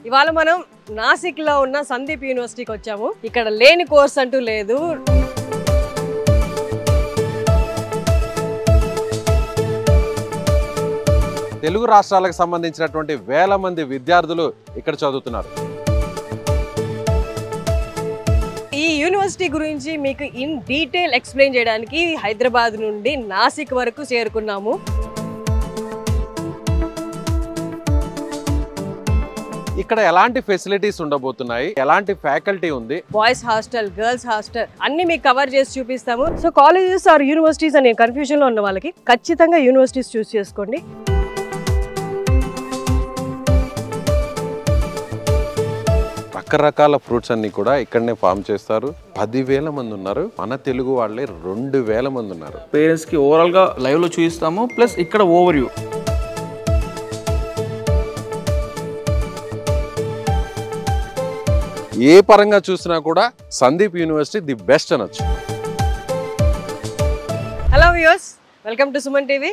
ఇవాళ మనం నాసిక్ లో ఉన్న సందీప్ యూనివర్సిటీకి వచ్చాము. ఇక్కడ లేని కోర్స్ అంటూ లేదు. తెలుగు రాష్ట్రాలకు సంబంధించినటువంటి వేల మంది విద్యార్థులు ఇక్కడ చదువుతున్నారు. ఈ యూనివర్సిటీ గురించి మీకు ఇన్ డీటెయిల్ ఎక్స్ప్లెయిన్ చేయడానికి హైదరాబాద్ నుండి నాసిక్ వరకు చేరుకున్నాము. ఇక్కడ ఎలాంటి ఫెసిలిటీస్ ఉండబోతున్నాయి, ఎలాంటి ఫ్యాకల్టీ ఉంది, బాయ్స్ హాస్టల్, గర్ల్స్ హాస్టల్ అన్ని మీకు కవర్ చేసి చూపిస్తాము. సో కాలేజెస్ ఆర్ యూనివర్సిటీస్ అనే కన్ఫ్యూజన్ లో ఉన్న వాళ్ళకి ఖచ్చితంగా యూనివర్సిటీస్ చూస్ చేసుకోండి. రకరకాల ఫ్రూట్స్ అన్ని కూడా ఇక్కడనే ఫామ్ చేస్తారు. 10,000 మంది ఉన్నారు. మన తెలుగు వాళ్ళే 2,000 మంది ఉన్నారు. పేరెంట్స్ కి ఓవరాల్ గా లైవ్ లో చూపిస్తాము, ప్లస్ ఇక్కడ ఓవర్ వ్యూ. ఏ పరంగా చూసినా కూడా సందీప్ యూనివర్సిటీ ది బెస్ట్ అనొచ్చు. Hello viewers, welcome to Suman TV.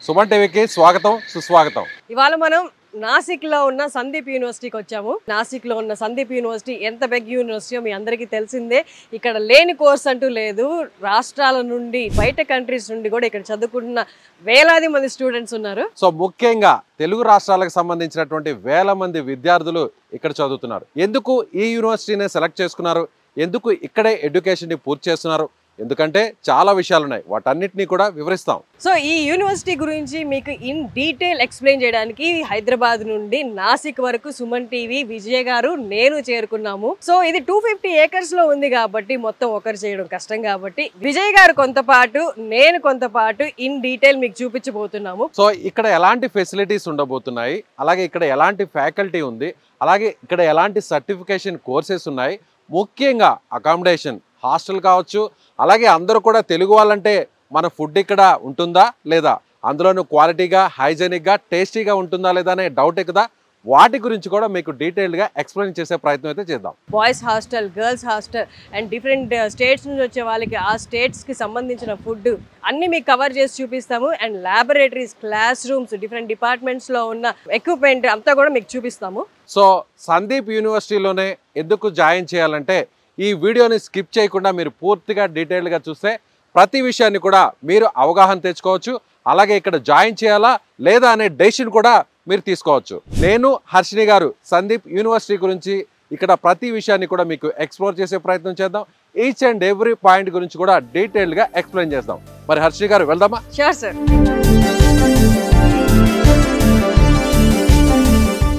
Suman టీవీకి స్వాగతం, సుస్వాగతం. ఇవాళ మనం నాసిక్ లో ఉన్న సందీప్ యూనివర్సిటీకి వచ్చాము. నాసిక్ లో ఉన్న సందీప్ యూనివర్సిటీ ఎంత బిగ్ యూనివర్సిటీ మీ అందరికీ తెలిసిందే. ఇక్కడ లేని కోర్స్ అంటూ లేదు. రాష్ట్రాల నుండి, బయట కంట్రీస్ నుండి కూడా ఇక్కడ చదువుకుంటున్న వేలాది మంది స్టూడెంట్స్ ఉన్నారు. సో ముఖ్యంగా తెలుగు రాష్ట్రాలకు సంబంధించినటువంటి వేల మంది విద్యార్థులు ఇక్కడ చదువుతున్నారు. ఎందుకు ఈ యూనివర్సిటీని సెలెక్ట్ చేసుకున్నారు, ఎందుకు ఇక్కడే ఎడ్యుకేషన్ ని పూర్తి చేస్తున్నారు, ఎందుకంటే చాలా విషయాలు ఉన్నాయి, వాటన్నిటిని కూడా వివరిస్తాం. సో ఈ యూనివర్సిటీ గురించి మీకు ఇన్ డీటెయిల్ ఎక్స్ప్లెయిన్ చేయడానికి హైదరాబాద్ నుండి నాసిక్ వరకు సుమన్ టీవీ, విజయ్ గారు, నేను చేరుకున్నాము. సో ఇది 250 ఏకర్స్ లో ఉంది కాబట్టి మొత్తం ఒకరు చేయడం కష్టం కాబట్టి విజయ్ గారు కొంతపాటు, నేను కొంతపాటు ఇన్ డీటెయిల్ మీకు చూపించబోతున్నాము. సో ఇక్కడ ఎలాంటి ఫెసిలిటీస్ ఉండబోతున్నాయి, అలాగే ఇక్కడ ఎలాంటి ఫ్యాకల్టీ ఉంది, అలాగే ఇక్కడ ఎలాంటి సర్టిఫికేషన్ కోర్సెస్ ఉన్నాయి, ముఖ్యంగా అకామిడేషన్, హాస్టల్ కావచ్చు, అలాగే అందరూ కూడా తెలుగు వాళ్ళంటే మన ఫుడ్ ఇక్కడ ఉంటుందా లేదా, అందులోనూ క్వాలిటీగా, హైజెనిక్గా, టేస్టీగా ఉంటుందా లేదా అనే డౌట్ కదా. వాటి గురించి కూడా మీకు డీటెయిల్డ్గా ఎక్స్ప్లెయిన్ చేసే ప్రయత్నం అయితే చేద్దాం. Boys hostel, girls hostel and different states నుంచి వచ్చే వాళ్ళకి ఆ స్టేట్స్కి సంబంధించిన ఫుడ్ అన్ని మీకు కవర్ చేసి చూపిస్తాము. And laboratories, class rooms, different డిపార్ట్మెంట్స్లో ఉన్న ఎక్విప్మెంట్ అంతా కూడా మీకు చూపిస్తాము. సో సందీప్ యూనివర్సిటీలోనే ఎందుకు జాయిన్ చేయాలంటే ఈ వీడియోని స్కిప్ చేయకుండా మీరు పూర్తిగా డీటెయిల్డ్గా చూస్తే ప్రతి విషయాన్ని కూడా మీరు అవగాహన తెచ్చుకోవచ్చు. అలాగే ఇక్కడ జాయిన్ చేయాలా లేదా అనే డెసిషన్ కూడా మీరు తీసుకోవచ్చు. నేను, హర్షిని గారు సందీప్ యూనివర్సిటీ గురించి ఇక్కడ ప్రతి విషయాన్ని కూడా మీకు ఎక్స్ప్లోర్ చేసే ప్రయత్నం చేద్దాం. ఈచ్ అండ్ ఎవ్రీ పాయింట్ గురించి కూడా డీటెయిల్డ్గా ఎక్స్ప్లెయిన్ చేద్దాం. మరి హర్షిని గారు వెళ్దామా? Sure sir.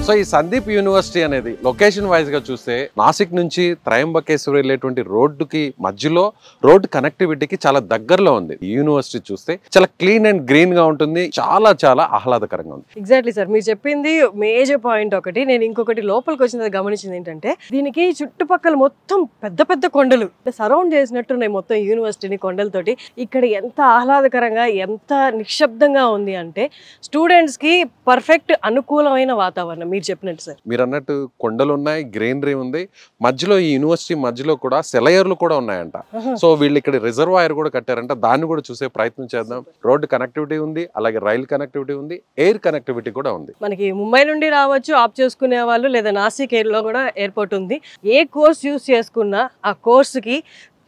సో ఈ సందీప్ యూనివర్సిటీ అనేది లొకేషన్ వైజ్ గా చూస్తే నాసిక్ నుంచి త్రయంబకేశ్వర్ వెళ్ళేటువంటి రోడ్డుకి మధ్యలో రోడ్ కనెక్టివిటీకి చాలా దగ్గరలో ఉంది. ఈ యూనివర్సిటీ చూస్తే చాలా క్లీన్ అండ్ గ్రీన్ గా ఉంటుంది, చాలా చాలా ఆహ్లాదకరంగా ఉంది. ఎగ్జాక్ట్లీ సార్, మీరు చెప్పింది మేజర్ పాయింట్ ఒకటి. నేను ఇంకొకటి లోపలికి వచ్చిన గమనించింది ఏంటంటే దీనికి చుట్టుపక్కల మొత్తం పెద్ద పెద్ద కొండలు సరౌండ్ చేసినట్టున్నాయి మొత్తం యూనివర్సిటీని కొండలతోటి. ఇక్కడ ఎంత ఆహ్లాదకరంగా, ఎంత నిశ్శబ్దంగా ఉంది అంటే స్టూడెంట్స్ కి పర్ఫెక్ట్ అనుకూలమైన వాతావరణం. మీరు చెప్పినట్టు సార్, మీరు అన్నట్టు కొండలు ఉన్నాయి, గ్రీనరీ ఉంది, మధ్యలో ఈ యూనివర్సిటీ మధ్యలో కూడా సెలయర్లు కూడా ఉన్నాయంట. సో వీళ్ళు ఇక్కడ రిజర్వాయర్ కూడా కట్టారంట, దాన్ని కూడా చూసే ప్రయత్నం చేద్దాం. రోడ్డు కనెక్టివిటీ ఉంది, అలాగే రైల్ కనెక్టివిటీ ఉంది, ఎయిర్ కనెక్టివిటీ కూడా ఉంది. మనకి ముంబై నుండి రావచ్చు ఆప్ చేసుకునే వాళ్ళు, లేదా నాసిక్ ఎయిర్ లో కూడా ఎయిర్పోర్ట్ ఉంది. ఏ కోర్స్ యూస్ చేసుకున్నా ఆ కోర్సుకి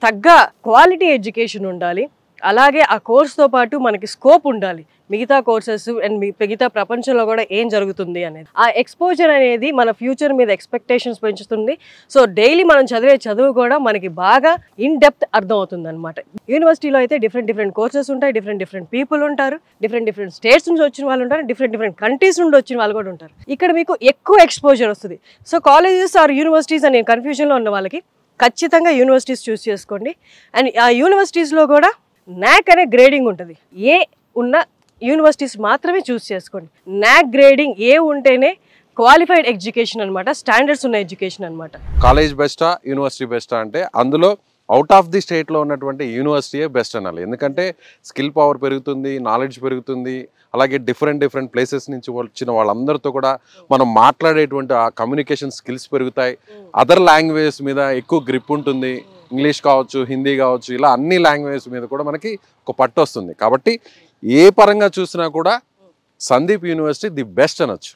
తగ్గ క్వాలిటీ ఎడ్యుకేషన్ ఉండాలి. అలాగే ఆ కోర్స్తో పాటు మనకి స్కోప్ ఉండాలి. మిగతా కోర్సెస్ అండ్ మిగతా ప్రపంచంలో కూడా ఏం జరుగుతుంది అనేది, ఆ ఎక్స్పోజర్ అనేది మన ఫ్యూచర్ మీద ఎక్స్పెక్టేషన్స్ పెంచుతుంది. సో డైలీ మనం చదివే చదువు కూడా మనకి బాగా ఇన్ డెప్త్ అర్థం అవుతుంది అనమాట. యూనివర్సిటీలో అయితే డిఫరెంట్ కోర్సెస్ ఉంటాయి, డిఫరెంట్ పీపుల్ ఉంటారు, డిఫరెంట్ స్టేట్స్ నుంచి వచ్చిన వాళ్ళు ఉంటారు, డిఫరెంట్ కంట్రీస్ నుండి వచ్చిన వాళ్ళు కూడా ఉంటారు. ఇక్కడ మీకు ఎక్కువ ఎక్స్పోజర్ వస్తుంది. సో కాలేజెస్ ఆర్ యూనివర్సిటీస్ అనే కన్ఫ్యూజన్లో ఉన్న వాళ్ళకి ఖచ్చితంగా యూనివర్సిటీస్ చూస్ చేసుకోండి. అండ్ ఆ యూనివర్సిటీస్లో కూడా నాక్ అనే గ్రేడింగ్ ఉంటుంది. ఏ ఉన్న యూనివర్సిటీస్ మాత్రమే చూస్ చేసుకోండి. నాక్ గ్రేడింగ్ ఏ ఉంటేనే క్వాలిఫైడ్ ఎడ్యుకేషన్ అనమాట, స్టాండర్డ్స్ ఉన్న ఎడ్యుకేషన్ అనమాట. కాలేజ్ బెస్టా, యూనివర్సిటీ బెస్టా అంటే అందులో అవుట్ ఆఫ్ ది స్టేట్లో ఉన్నటువంటి యూనివర్సిటీయే బెస్ట్ అనాలి. ఎందుకంటే స్కిల్ పవర్ పెరుగుతుంది, నాలెడ్జ్ పెరుగుతుంది, అలాగే డిఫరెంట్ ప్లేసెస్ నుంచి వచ్చిన వాళ్ళందరితో కూడా మనం మాట్లాడేటువంటి ఆ కమ్యూనికేషన్ స్కిల్స్ పెరుగుతాయి. అదర్ లాంగ్వేజెస్ మీద ఎక్కువ గ్రిప్ ఉంటుంది. ఇంగ్లీష్ కావచ్చు, హిందీ కావచ్చు, ఇలా అన్ని లాంగ్వేజెస్ మీద కూడా మనకి ఒక పట్టు వస్తుంది. కాబట్టి ఏ పరంగా చూసినా కూడా సందీప్ యూనివర్సిటీ ది బెస్ట్ అనొచ్చు.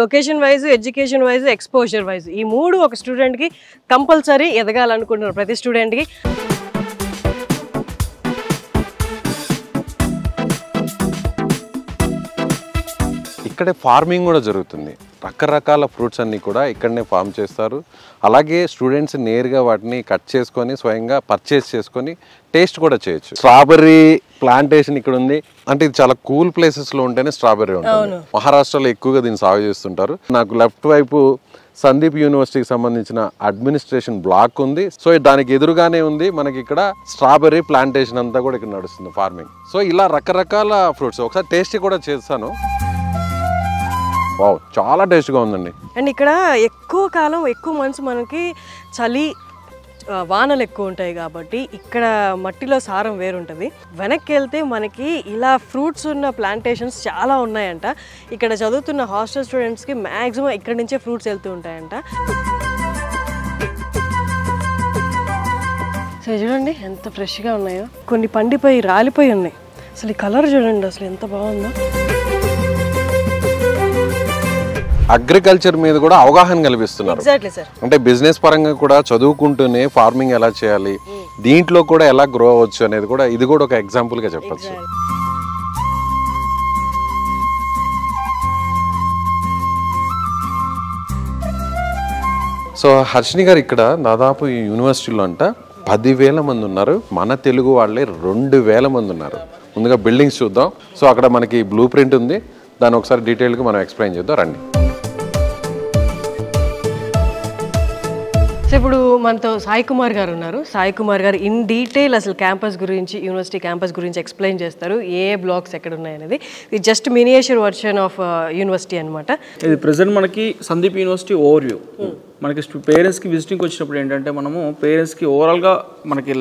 Location wise, education wise, exposure wise ఈ మూడు ఒక స్టూడెంట్ కి కంపల్సరీ ఎదగాలనుకుంటున్నారు ప్రతి స్టూడెంట్ కి. ఇక్కడే ఫార్మింగ్ కూడా జరుగుతుంది. రకరకాల ఫ్రూట్స్ అన్నీ కూడా ఇక్కడనే ఫార్మ్ చేస్తారు. అలాగే స్టూడెంట్స్ నేరుగా వాటిని కట్ చేసుకొని స్వయంగా పర్చేస్ చేసుకొని టేస్ట్ కూడా చేయొచ్చు. స్ట్రాబెర్రీ ప్లాంటేషన్ ఇక్కడ ఉంది. అంటే ఇది చాలా కూల్ ప్లేసెస్లో ఉంటేనే స్ట్రాబెర్రీ ఉంటుంది. మహారాష్ట్రలో ఎక్కువగా దీన్ని సాగు చేస్తుంటారు. నాకు లెఫ్ట్ వైపు సందీప్ యూనివర్సిటీకి సంబంధించిన అడ్మినిస్ట్రేషన్ బ్లాక్ ఉంది. సో దానికి ఎదురుగానే ఉంది మనకి ఇక్కడ స్ట్రాబెర్రీ ప్లాంటేషన్ అంతా కూడా ఇక్కడ నడుస్తుంది ఫార్మింగ్. సో ఇలా రకరకాల ఫ్రూట్స్ ఒకసారి టేస్ట్ కూడా చేస్తాను. వావ్, చాలా టేస్ట్గా ఉందండి. అండ్ ఇక్కడ ఎక్కువ కాలం ఎక్కువ మంత్స్ మనకి చలి వానలు ఎక్కువ ఉంటాయి కాబట్టి ఇక్కడ మట్టిలో సారం వేరుంటుంది. వెనక్కి వెళ్తే మనకి ఇలా ఫ్రూట్స్ ఉన్న ప్లాంటేషన్స్ చాలా ఉన్నాయంట. ఇక్కడ చదువుతున్న హాస్టల్ స్టూడెంట్స్కి మ్యాక్సిమం ఇక్కడ నుంచే ఫ్రూట్స్ వెళ్తూ ఉంటాయంట. సో చూడండి ఎంత ఫ్రెష్గా ఉన్నాయో. కొన్ని పండిపోయి రాలిపోయి ఉన్నాయి. అసలు ఈ కలర్ చూడండి అసలు ఎంత బాగుందో. అగ్రికల్చర్ మీద కూడా అవగాహన కల్పిస్తున్నారు. అంటే బిజినెస్ పరంగా కూడా చదువుకుంటూనే ఫార్మింగ్ ఎలా చేయాలి, దీంట్లో కూడా ఎలా గ్రో అవ్వచ్చు అనేది కూడా ఇది కూడా ఒక ఎగ్జాంపుల్ గా చెప్పచ్చు. సో హర్షిని గారు ఇక్కడ దాదాపు ఈ యూనివర్సిటీలో అంట 10,000 మంది ఉన్నారు. మన తెలుగు వాళ్ళే 2,000 మంది ఉన్నారు. ముందుగా బిల్డింగ్స్ చూద్దాం. సో అక్కడ మనకి బ్లూ ప్రింట్ ఉంది, దాన్ని ఒకసారి డీటెయిల్గా మనం ఎక్స్ప్లెయిన్ చేద్దాం రండి. సో ఇప్పుడు మనతో సాయి కుమార్ గారు ఉన్నారు. సాయి కుమార్ గారు ఇన్ డీటెయిల్ అసలు క్యాంపస్ గురించి, యూనివర్సిటీ క్యాంపస్ గురించి ఎక్స్ప్లెయిన్ చేస్తారు. ఏ బ్లాక్స్ ఎక్కడ ఉన్నాయనేది. ఇది just miniature version of university అనమాట. ఇది ప్రెసెంట్ మనకి సందీప్ యూనివర్సిటీ ఓవర్ వ్యూ. మనకి పేరెంట్స్కి విజిటింగ్కి వచ్చినప్పుడు ఏంటంటే మనము పేరెంట్స్కి ఓవరాల్గా మనకి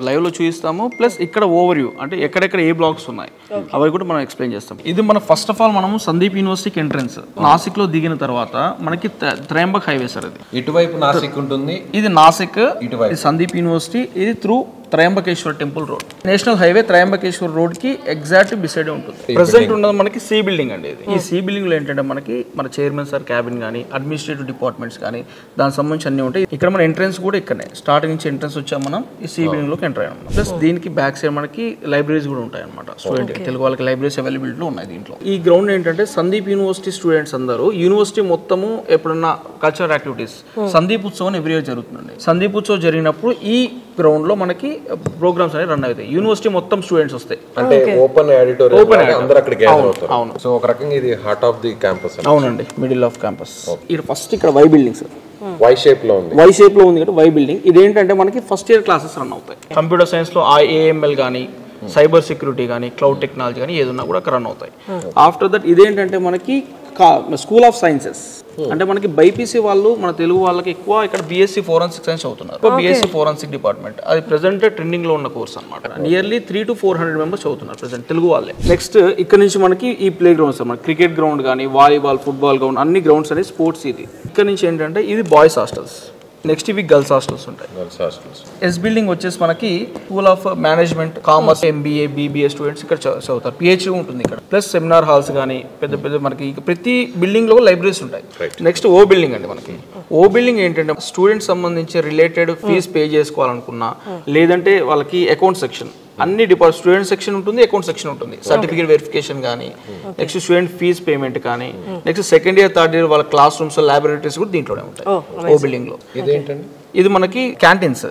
లైవ్లో చూపిస్తాము. ప్లస్ ఇక్కడ ఓవర్ వ్యూ అంటే ఎక్కడెక్కడ ఏ బ్లాక్స్ ఉన్నాయి అవి కూడా మనం ఎక్స్ప్లెయిన్ చేస్తాం. ఇది మన ఫస్ట్ ఆఫ్ ఆల్ మనము సందీప్ యూనివర్సిటీకి ఎంట్రన్స్ నాసిక్లో దిగిన తర్వాత మనకి త్రయంబక్ హైవే సార్. అది ఇటువైపు నాసిక్ ఉంటుంది, ఇది నాసిక్, ఇది సందీప్ యూనివర్సిటీ, ఇది through Trimbakeshwar temple road. National highway Trimbakeshwar road కి ఎగ్జాక్ట్ బిసైడ్ ఉంటుంది. ప్రెసెంట్ ఉన్నది మనకి సి బిల్డింగ్ అండి. ఇది ఈ సి బిల్డింగ్ లో ఏంటంటే మనకి మన చైర్మన్ సార్ క్యాబిన్ కానీ, అడ్మినిస్ట్రేటివ్ డిపార్ట్మెంట్స్ కానీ దానికి సంబంధించి అన్ని ఉంటాయి. ఇక్కడ మన ఎంట్రన్స్ కూడా ఇక్కడనే స్టార్టింగ్ నుంచి ఎంట్రన్స్ వచ్చాం మనం ఈ సి బిల్డింగ్ లోకి ఎంటర్ అయ్యాం. ప్లస్ దీనికి బ్యాక్ సైడ్ మనకి లైబ్రరీస్ కూడా ఉంటాయి అనమాట. స్టూడెంట్ తెలుగు వాళ్ళకి లైబ్రరీస్ అవైలబిలిటీ ఉన్నాయి దీంట్లో. ఈ గ్రౌండ్ ఏంటంటే సందీప్ యూనివర్సిటీ స్టూడెంట్స్ అందరూ యూనివర్సిటీ మొత్తము ఎప్పుడన్నా కల్చరల్ యాక్టివిటీస్ సందీప్ ఉత్సవం ఎవ్రీ ఇయర్ జరుగుతుందండి. సందీప్ ఉత్సవం జరిగినప్పుడు ఈ గ్రౌండ్ లో మనకి ప్రోగ్రామ్స్ అనేవి రన్ అవుతాయి. యూనివర్సిటీ మొత్తం స్టూడెంట్స్ వస్తాయి. అంటే ఓపెన్ ఆడిటోరియం, అందరూ అక్కడ గ్యాదర్ అవుతారు. అవును. సో ఒక రకంగా ఇది హార్ట్ ఆఫ్ ది క్యాంపస్. అవునండి, మిడిల్ ఆఫ్ క్యాంపస్. ఇది ఫస్ట్ ఇక్కడ Y building sir, Y shape లో ఉంది. వై షేప్ లో ఉంది ఇక్కడ వై బిల్డింగ్. ఇదేంటంటే మనకి ఫస్ట్ ఇయర్ క్లాసెస్ రన్ అవుతాయి. కంప్యూటర్ సైన్స్ లో AML కానీ, సైబర్ సెక్యూరిటీ కానీ, క్లౌడ్ టెక్నాలజీ కానీ ఏదన్నా కూడా అక్కడ రన్ అవుతాయి. ఆఫ్టర్ దట్ ఇదేంటంటే మనకి స్కూల్ ఆఫ్ సైన్సెస్ అంటే మనకి బైపీసీ వాళ్ళు మన తెలుగు వాళ్ళకి ఎక్కువ ఇక్కడ BSc ఫోరెన్సిక్ సైన్స్ అవుతున్నారు. BSc ఫోరెన్సిక్ డిపార్ట్మెంట్ అది ప్రెసెంట్ ట్రెండింగ్ లో ఉన్న కోర్స్ అనమాట. నియర్లీ 300 to 400 మెంబర్స్ చదువుతున్నారు ప్రెసెంట్ తెలుగు వాళ్ళే. నెక్స్ట్ ఇక్కడ నుంచి మనకి ఈ ప్లే గ్రౌండ్స్ మనకి క్రికెట్ గ్రౌండ్ కానీ, వాలీబాల్, ఫుట్బాల్ గ్రౌండ్ అన్ని గ్రౌండ్స్ అనేవి స్పోర్ట్స్. ఇది ఇక్కడ నుంచి ఏంటంటే ఇది బాయ్స్ హాస్టల్స్. నెక్స్ట్ ఇవి గర్ల్స్ హాస్టల్స్ ఉంటాయి. ఎస్ బిల్డింగ్ వచ్చేసి మనకి school of management, commerce, MBA, BBA students ఇక్కడ చదువుతారు. PhD ఉంటుంది ఇక్కడ. ప్లస్ సెమినార్ హాల్స్ కానీ పెద్ద పెద్ద మనకి ప్రతి బిల్డింగ్ లో లైబ్రరీస్ ఉంటాయి. నెక్స్ట్ ఓ బిల్డింగ్ అండి. మనకి ఓ బిల్డింగ్ ఏంటంటే స్టూడెంట్స్ సంబంధించి రిలేటెడ్ ఫీజ్ పే చేసుకోవాలనుకున్నా, లేదంటే వాళ్ళకి అకౌంట్ సెక్షన్ అన్ని డిపార్ట్మెంట్ స్టూడెంట్ సెక్షన్ ఉంటుంది, అకౌంట్ సెక్షన్ ఉంటుంది, సర్టిఫికేట్ వెరిఫికేషన్ కానీ, నెక్స్ట్ స్టూడెంట్ ఫీజ్ పేమెంట్ కానీ, next second year third year వాళ్ళ క్లాస్ రూమ్స్, ల్యాబొరేటరీస్ కూడా దీంట్లోనే ఉంటాయి ఓ బిల్డింగ్ లో. ఇది మనకి క్యాంటీన్స్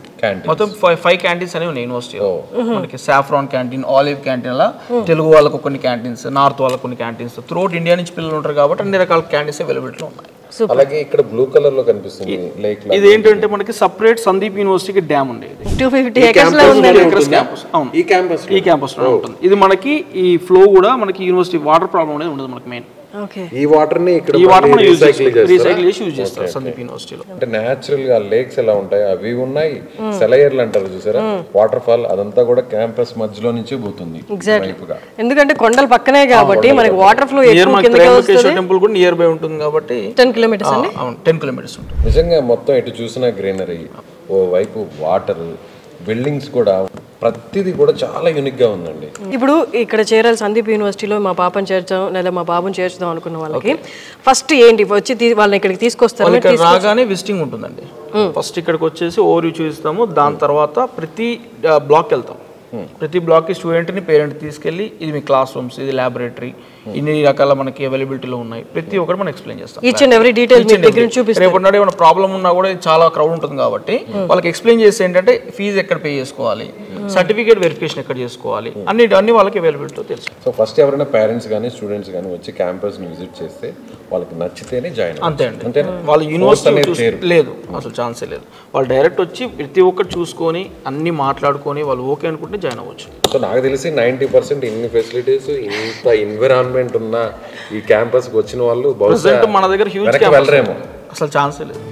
మొత్తం 5 క్యాంటీన్స్ అనేవి ఉన్నాయి యూనివర్సిటీలో. మనకి సాఫ్రాన్ క్యాంటీన్, ఆలివ్ క్యాంటీన్, అలా తెలుగు వాళ్ళకు కొన్ని క్యాంటీన్స్, నార్త్ వాళ్ళకు కొన్ని క్యాంటీన్స్, త్రూఅవుట్ ఇండియా నుంచి పిల్లలు ఉంటారు కాబట్టి అన్ని రకాల క్యాంటీన్స్ అవైలబిలిటీలో ఉన్నాయి. అలాగే ఇక్కడ బ్లూ కలర్ లో కనిపిస్తుంది లేక్. ఇది ఏంటంటే మనకి సెపరేట్ సందీప్ యూనివర్సిటీకి డ్యామ్ ఉండేది. 250 acres లో ఉంది క్యాంపస్. అవును, ఈ క్యాంపస్ లో ఉంటుంది. ఇది మనకి ఈ ఫ్లో కూడా మనకి యూనివర్సిటీ వాటర్ ప్రాబ్లం అనేది ఉండదు మనకి మెయిన్. ఈ వాటర్ ని ఇక్కడ రీసైకిల్ చేసి యూజ్ చేస్తారు సందీప్ యూనివర్సిటీలో. అంటే నేచురల్ గా లేక్స్ ఎలా ఉంటాయి అవి ఉన్నాయి. సెలయర్లు అంటారు చూసారా, వాటర్ ఫాల్, అదంతా కూడా క్యాంపస్ మధ్యలో నుంచి పోతుంది. ఎందుకంటే కొండల పక్కనే కాబట్టి మనకి వాటర్ ఫ్లో టెంపుల్ కూడా నియర్ బై ఉంటుంది కాబట్టి 10 kilometers అండి. అవును, 10 kilometers ఉంటుంది. నిజంగా మొత్తం ఎటు చూసినా గ్రీనరీ, ఓ వైపు వాటర్, బిల్డింగ్స్ కూడా ప్రతిదీ కూడా చాలా యూనిక్గా ఉందండి. ఇప్పుడు ఇక్కడ చేరాలి సందీప్ యూనివర్సిటీలో మా పాపని చేర్చాం లేదా మా బాబుని చేర్చుదాం అనుకున్న వాళ్ళకి ఫస్ట్ ఏంటి వచ్చి వాళ్ళని ఇక్కడికి తీసుకొస్తారు? ఇక్కడ రాగానే విజిటింగ్ ఉంటుందండి. ఫస్ట్ ఇక్కడికి వచ్చేసి ఓవర్ చూపిస్తాము. దాని తర్వాత ప్రతి బ్లాక్ వెళ్తాం. ప్రతి బ్లాక్కి స్టూడెంట్ని పేరెంట్ తీసుకెళ్ళి ఇది మీ క్లాస్ రూమ్స్, ఇది ల్యాబొరేటరీ, ఇన్ని రకాల మనకి అవైలబిలిటీలో ఉన్నాయి, ప్రతి ఒక్కటి మనం ఎక్స్ప్లెయిన్ చేస్తాం. ఈచ్ అండ్ ఎవ్రీ డీటెయిల్ మీ దగ్గర చూపిస్తాం. రేపు నాడు ఏమైనా ప్రాబ్లం ఉన్నా కూడా చాలా క్రౌడ్ ఉంటుంది కాబట్టి వాళ్ళకి ఎక్స్ప్లెయిన్ చేస్తే ఏంటంటే ఫీజు ఎక్కడ పే చేసుకోవాలి, సర్టిఫికేట్ వెరిఫికేషన్ ఎక్కడ చేసుకోవాలి, అన్ని వాళ్ళకి అవైలబిలిటీ తెలుసు. సో ఫస్ట్ ఎవరైనా పేరెంట్స్ కానీ స్టూడెంట్స్ కానీ వచ్చి క్యాంపస్ని విజిట్ చేస్తే వాళ్ళకి నచ్చితేనే జాయిన్. అంతే అండి. వాళ్ళు యూనివర్సిటీ లేదు, అసలు ఛాన్సే లేదు. వాళ్ళు డైరెక్ట్ వచ్చి ప్రతి ఒక్కటి చూసుకొని అన్ని మాట్లాడుకొని వాళ్ళు ఓకే అనుకుంటే జాయిన్ అవ్వచ్చు. సో నాకు తెలిసి 90% ఇన్ని ఫెసిలిటీస్, ఇంత ఎన్విరాన్మెంట్ ఉన్న ఈ క్యాంపస్కి వచ్చిన వాళ్ళు మన దగ్గర హ్యూజ్ వెళ్ళరేమో, అసలు ఛాన్సే లేదు.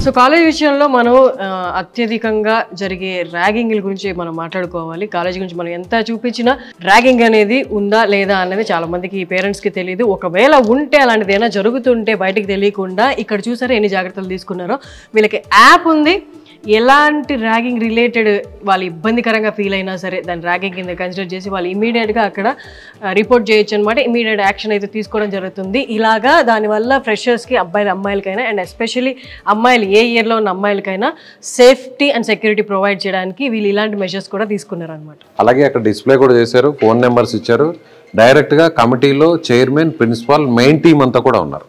సో కాలేజ్ విషయంలో మనం అత్యధికంగా జరిగే ర్యాగింగ్ల గురించి మనం మాట్లాడుకోవాలి. కాలేజ్ గురించి మనం ఎంత చూపించినా ర్యాగింగ్ అనేది ఉందా లేదా అనేది చాలా మందికి పేరెంట్స్కి తెలియదు. ఒకవేళ ఉంటే అలాంటిది ఏమైనా జరుగుతుంటే బయటకు తెలియకుండా ఇక్కడ చూసారా ఎన్ని జాగ్రత్తలు తీసుకున్నారో. వీళ్ళకి యాప్ ఉంది, ఎలాంటి ర్యాగింగ్ రిలేటెడ్ వాళ్ళు ఇబ్బందికరంగా ఫీల్ అయినా సరే దాన్ని ర్యాగింగ్ కింద కన్సిడర్ చేసి వాళ్ళు ఇమీడియట్గా అక్కడ రిపోర్ట్ చేయొచ్చు అనమాట. ఇమీడియట్ యాక్షన్ అయితే తీసుకోవడం జరుగుతుంది. ఇలాగా దానివల్ల ఫ్రెషర్స్కి అమ్మాయిలకైనా అండ్ ఎస్పెషల్లీ అమ్మాయిలు ఏ ఇయర్లో ఉన్న అమ్మాయిలకైనా సేఫ్టీ అండ్ సెక్యూరిటీ ప్రొవైడ్ చేయడానికి వీళ్ళు ఇలాంటి మెజర్స్ కూడా తీసుకున్నారు అనమాట. అలాగే అక్కడ డిస్ప్లే కూడా చేశారు, ఫోన్ నెంబర్స్ ఇచ్చారు. డైరెక్ట్గా కమిటీలో చైర్మన్, ప్రిన్సిపాల్, మెయిన్ టీం అంతా కూడా ఉన్నారు.